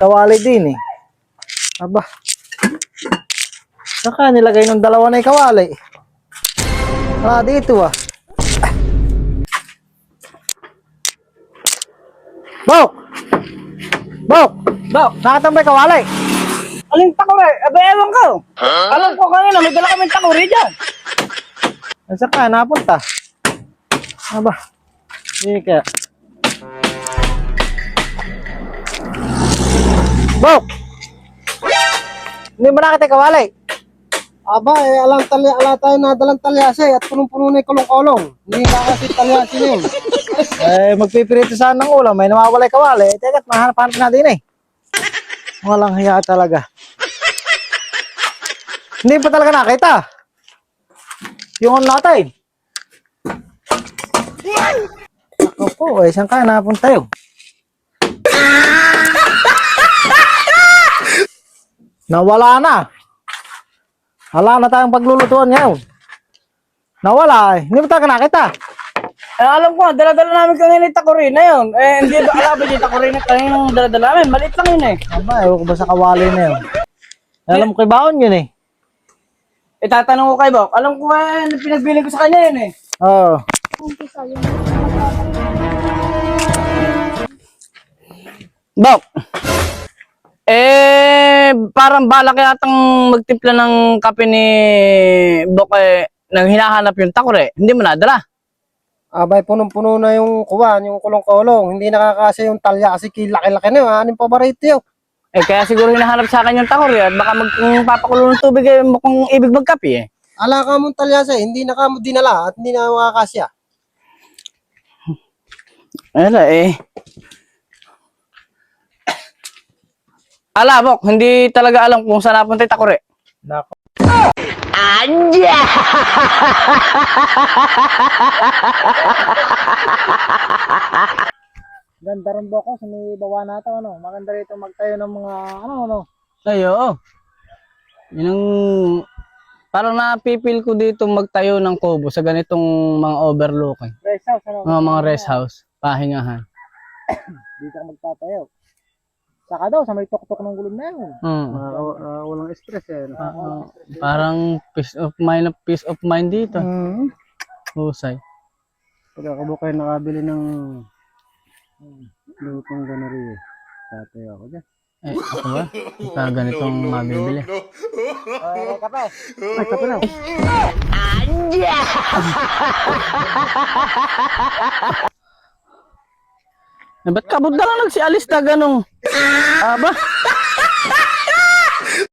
kawali din eh. Aba. Saka nilagay ng dalawa na kawali. Ah, dito ah. Bok! Bok! Bok, Nakatambay kawali. aling takore? Abay, ewan ko. Alam ko kanina, may dala kaming takore dyan. Saan ka napunta? Aba. Hindi ka. Bok! Hindi mo nakita kawali. Aba, alang talya, ala tayo na dalang talyase at punong-puno na yung kulong-kulong. Hindi ka kasi talyase na yun. Magpipirito saan ng ulam. May nawawalay kawali. Teka, mahanap-hanap natin eh. Walang hiya talaga. Hindi pa talaga nakita. Yung natin. Ako po, saan ka napunta yun? Nawala na. Wala na tayong paglulutuan ngayon. Nawala eh. Hindi mo talaga nakita. Alam ko, dala-dala namin kanina yung takore na yun. Hindi ba alam ba yung takore na kanina yung dala-dala namin? Maliit lang yun eh. Aba, ewan ko ba sa kawali na yun. Alam ko kay baon yun eh. Tatanong ko kay Bok, alam ko pinagbili ko sa kanya yun eh. Oo. Bok, parang balak yatang magtimpla ng kape ni Bok nang hinahanap yung takore. Hindi mo nadala. Abay, punong-puno na yung kuwan, yung kulong-kulong. Hindi nakakasya yung talya kasi laki-laki na yun. Anong paborito yun? Kaya siguro hinahanap sa akin yung takore at baka magpapakulo ng tubig mukhang ibig magkape eh. Ala ka mong talyase, hindi na ka mo dinala at hindi na makakasya. Ala Ala, Bok, hindi talaga alam kung saan napunta yung takore. Nako. Anja! Ganda rin ba ko sa may bawa natin ano? Maganda rito magtayo ng mga ano. Ayo. Yun ang parang napipil ko dito magtayo ng kubo sa ganitong mga overlooking. Rest house ano? Mga rest house, pahingahan. Dito ka magtatayo. Saka daw sa may tuktok ng gulong na yun. Walang stress eh. Parang peace of mind dito. Husay. Pagkakabo kayo nakabili ng lutong ganari eh. Tatayo ako dyan. Ako ba? Ika ganitong mabibili. Kape. Ay, kape na. Ba't kabod na lang nagsialis na ganong? Aba?